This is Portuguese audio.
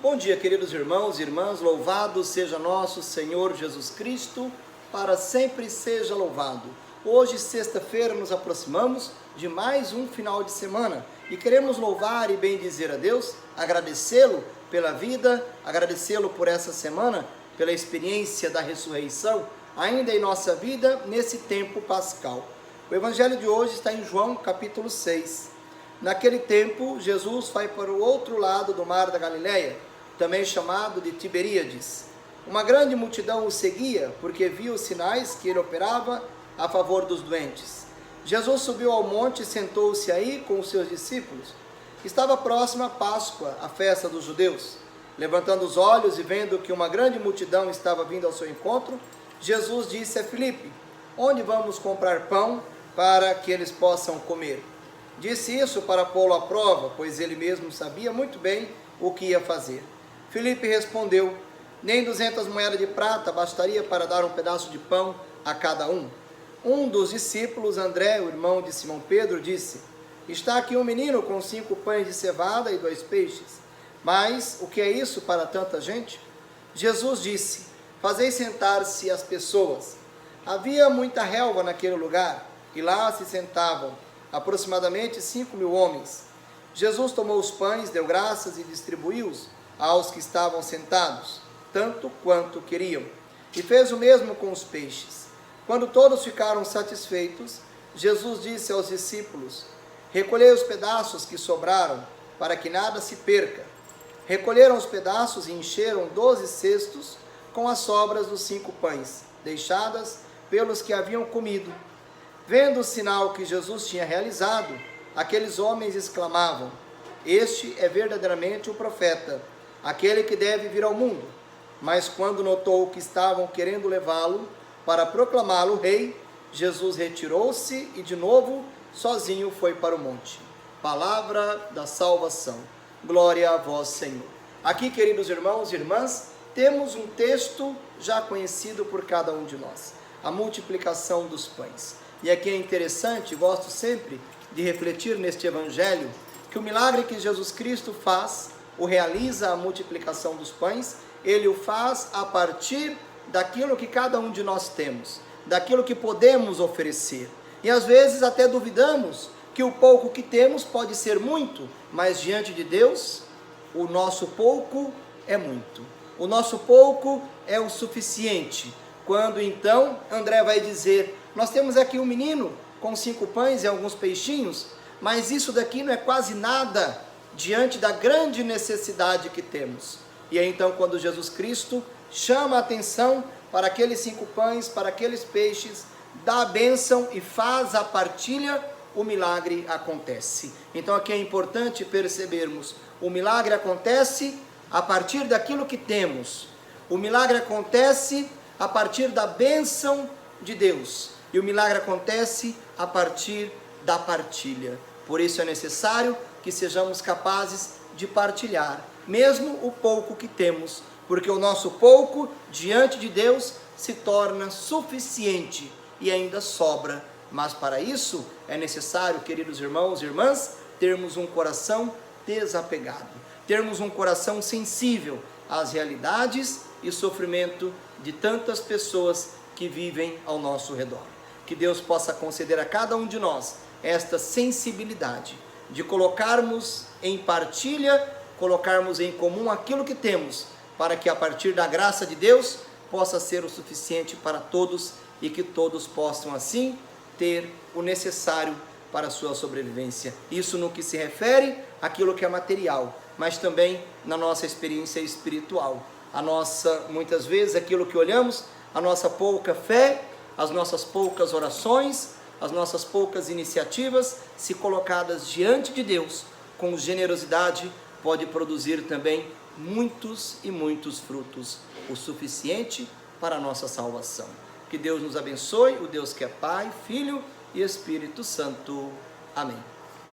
Bom dia, queridos irmãos e irmãs, louvado seja nosso Senhor Jesus Cristo, para sempre seja louvado. Hoje, sexta-feira, nos aproximamos de mais um final de semana e queremos louvar e bendizer a Deus, agradecê-lo pela vida, agradecê-lo por essa semana, pela experiência da ressurreição, ainda em nossa vida, nesse tempo pascal. O evangelho de hoje está em João capítulo 6. Naquele tempo, Jesus vai para o outro lado do mar da Galileia, também chamado de Tiberíades. Uma grande multidão o seguia, porque via os sinais que ele operava a favor dos doentes. Jesus subiu ao monte e sentou-se aí com os seus discípulos. Estava próxima a Páscoa, a festa dos judeus. Levantando os olhos e vendo que uma grande multidão estava vindo ao seu encontro, Jesus disse a Filipe: onde vamos comprar pão para que eles possam comer? Disse isso para pô-lo à prova, pois ele mesmo sabia muito bem o que ia fazer. Filipe respondeu: nem 200 moedas de prata bastaria para dar um pedaço de pão a cada um. Um dos discípulos, André, o irmão de Simão Pedro, disse: está aqui um menino com 5 pães de cevada e 2 peixes. Mas o que é isso para tanta gente? Jesus disse: fazei sentar-se as pessoas. Havia muita relva naquele lugar, e lá se sentavam aproximadamente 5.000 homens. Jesus tomou os pães, deu graças e distribuiu-os aos que estavam sentados, tanto quanto queriam, e fez o mesmo com os peixes. Quando todos ficaram satisfeitos, Jesus disse aos discípulos: recolhei os pedaços que sobraram, para que nada se perca. Recolheram os pedaços e encheram 12 cestos com as sobras dos 5 pães, deixadas pelos que haviam comido. Vendo o sinal que Jesus tinha realizado, aqueles homens exclamavam: este é verdadeiramente o profeta, aquele que deve vir ao mundo. Mas quando notou que estavam querendo levá-lo para proclamá-lo rei, Jesus retirou-se e de novo sozinho foi para o monte. Palavra da salvação. Glória a vós, Senhor. Aqui, queridos irmãos e irmãs, temos um texto já conhecido por cada um de nós: a multiplicação dos pães. E aqui é interessante, gosto sempre de refletir neste evangelho, que o milagre que Jesus Cristo faz, o realiza, a multiplicação dos pães, ele o faz a partir daquilo que cada um de nós temos, daquilo que podemos oferecer. E às vezes até duvidamos que o pouco que temos pode ser muito, mas diante de Deus, o nosso pouco é muito. O nosso pouco é o suficiente. Quando então André vai dizer: nós temos aqui um menino com 5 pães e alguns peixinhos, mas isso daqui não é quase nada diante da grande necessidade que temos. E aí então, quando Jesus Cristo chama a atenção para aqueles 5 pães, para aqueles peixes, dá a bênção e faz a partilha, o milagre acontece. Então aqui é importante percebermos: o milagre acontece a partir daquilo que temos. O milagre acontece a partir da bênção de Deus. E o milagre acontece a partir da partilha. Por isso é necessário que sejamos capazes de partilhar, mesmo o pouco que temos, porque o nosso pouco diante de Deus se torna suficiente e ainda sobra. Mas para isso é necessário, queridos irmãos e irmãs, termos um coração desapegado, termos um coração sensível às realidades e sofrimento de tantas pessoas que vivem ao nosso redor. Que Deus possa conceder a cada um de nós esta sensibilidade de colocarmos em partilha, colocarmos em comum aquilo que temos, para que a partir da graça de Deus possa ser o suficiente para todos e que todos possam assim ter o necessário para a sua sobrevivência. Isso no que se refere àquilo que é material, mas também na nossa experiência espiritual. Muitas vezes, aquilo que olhamos, a nossa pouca fé, as nossas poucas orações, as nossas poucas iniciativas, se colocadas diante de Deus com generosidade, pode produzir também muitos e muitos frutos, o suficiente para a nossa salvação. Que Deus nos abençoe, o Deus que é Pai, Filho e Espírito Santo. Amém.